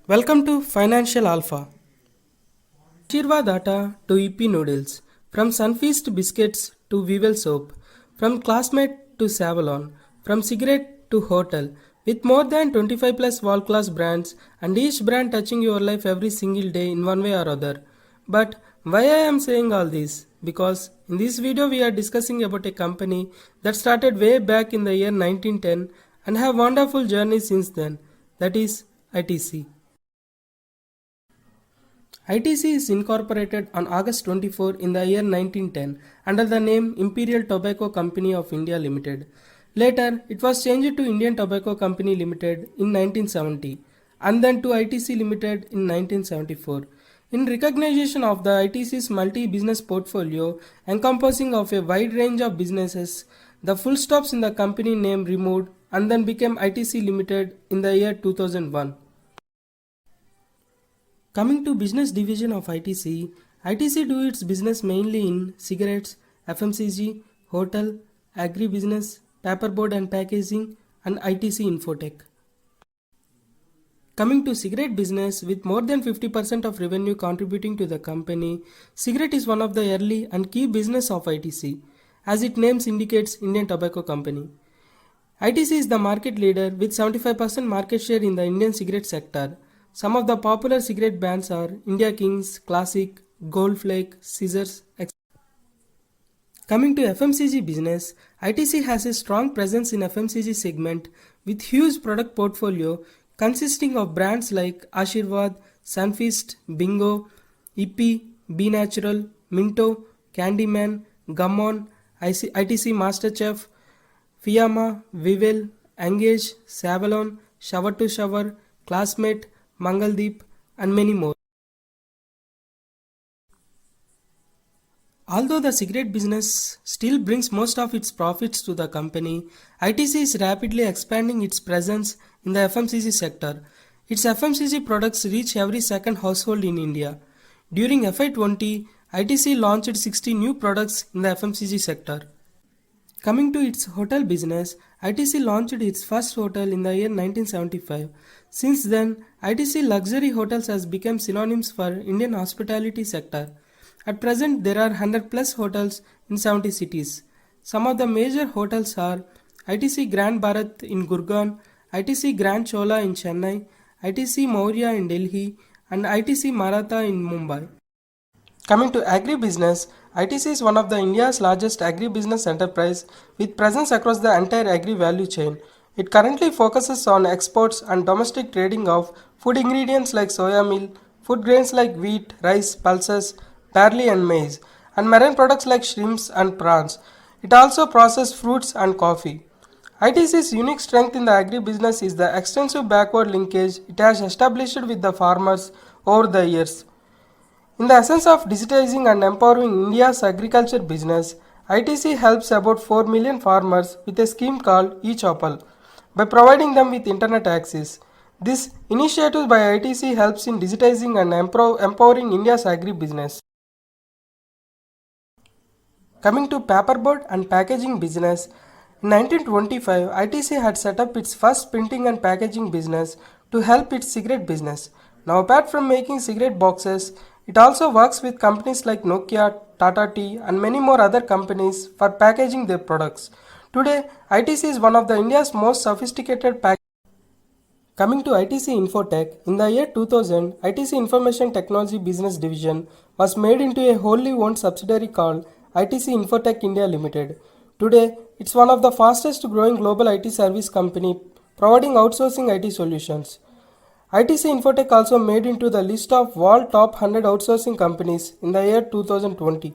Welcome to Financial Alpha. Shirvad Atta to EP noodles, from Sunfeast biscuits to Vivel soap, from classmate to Savalon, from cigarette to hotel, with more than 25 plus world class brands and each brand touching your life every single day in one way or other. But why I am saying all this? Because in this video we are discussing about a company that started way back in the year 1910 and have wonderful journey since then, that is ITC. ITC is incorporated on August 24 in the year 1910 under the name Imperial Tobacco Company of India Limited. Later, it was changed to Indian Tobacco Company Limited in 1970 and then to ITC Limited in 1974. In recognition of the ITC's multi-business portfolio encompassing of a wide range of businesses, the full stops in the company name removed and then became ITC Limited in the year 2001. Coming to business division of ITC, ITC do its business mainly in cigarettes, FMCG, hotel, agri-business, paperboard and packaging, and ITC Infotech. Coming to cigarette business, with more than 50% of revenue contributing to the company, cigarette is one of the early and key business of ITC, as its name indicates Indian Tobacco Company. ITC is the market leader with 75% market share in the Indian cigarette sector. Some of the popular cigarette brands are India Kings, Classic, Gold Flake, Scissors, etc. Coming to FMCG business, ITC has a strong presence in FMCG segment with huge product portfolio consisting of brands like Ashirvad, Sunfeast, Bingo, EP, B Natural, Minto, Candyman, Gummon, ITC Masterchef, Fiyama, Vivel, Engage, Savalon, Shower to Shower, Classmate, Mangaldeep, and many more. Although the cigarette business still brings most of its profits to the company, ITC is rapidly expanding its presence in the FMCG sector. Its FMCG products reach every second household in India. During FY20, ITC launched 60 new products in the FMCG sector. Coming to its hotel business, ITC launched its first hotel in the year 1975. Since then, ITC luxury hotels has become synonyms for Indian hospitality sector. At present, there are 100 plus hotels in 70 cities. Some of the major hotels are ITC Grand Bharat in Gurgaon, ITC Grand Chola in Chennai, ITC Maurya in Delhi, and ITC Maratha in Mumbai. Coming to agribusiness, ITC is one of the India's largest agribusiness enterprise with presence across the entire agri value chain. It currently focuses on exports and domestic trading of food ingredients like soya meal, food grains like wheat, rice, pulses, barley and maize, and marine products like shrimps and prawns. It also processes fruits and coffee. ITC's unique strength in the agribusiness is the extensive backward linkage it has established with the farmers over the years. In the essence of digitizing and empowering India's agriculture business, ITC helps about 4 million farmers with a scheme called eChopal by providing them with internet access. This initiative by ITC helps in digitizing and empowering India's agri-business. Coming to paperboard and packaging business, in 1925, ITC had set up its first printing and packaging business to help its cigarette business. Now, apart from making cigarette boxes, it also works with companies like Nokia, Tata Tea, and many more other companies for packaging their products. Today, ITC is one of the India's most sophisticated packaging. Coming to ITC Infotech, in the year 2000, ITC Information Technology Business Division was made into a wholly owned subsidiary called ITC Infotech India Limited. Today, it's one of the fastest growing global IT service company providing outsourcing IT solutions. ITC Infotech also made into the list of world top 100 outsourcing companies in the year 2020.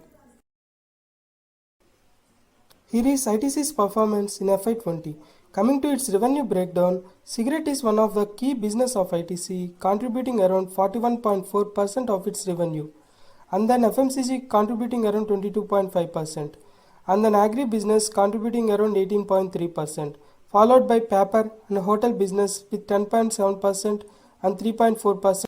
Here is ITC's performance in FY20. Coming to its revenue breakdown, cigarette is one of the key business of ITC, contributing around 41.4% of its revenue, and then FMCG contributing around 22.5%, and then agri-business contributing around 18.3%, followed by paper and hotel business with 10.7% and 3.4%.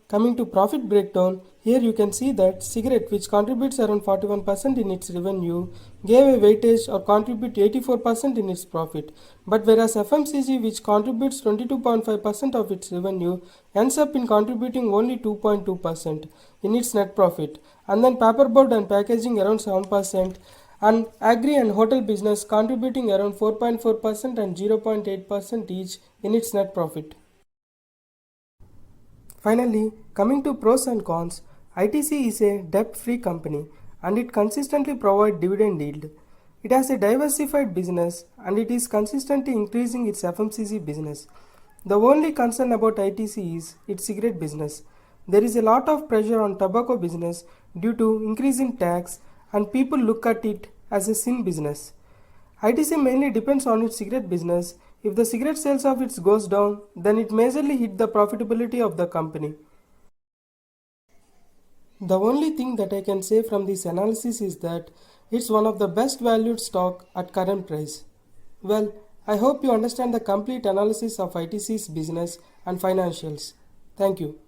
Coming to profit breakdown, Here you can see that cigarette, which contributes around 41% in its revenue, gave a weightage or contribute 84% in its profit. But whereas FMCG, which contributes 22.5% of its revenue, ends up in contributing only 2.2% in its net profit. And then paperboard and packaging around 7%, and agri and hotel business contributing around 4.4% and 0.8% each in its net profit. Finally, coming to pros and cons, ITC is a debt-free company and it consistently provides dividend yield. It has a diversified business and it is consistently increasing its FMCG business. The only concern about ITC is its cigarette business. There is a lot of pressure on tobacco business due to increasing tax and people look at it as a sin business. ITC mainly depends on its cigarette business. If the cigarette sales of it goes down, then it majorly hit the profitability of the company. The only thing that I can say from this analysis is that it's one of the best valued stock at current price. Well, I hope you understand the complete analysis of ITC's business and financials. Thank you.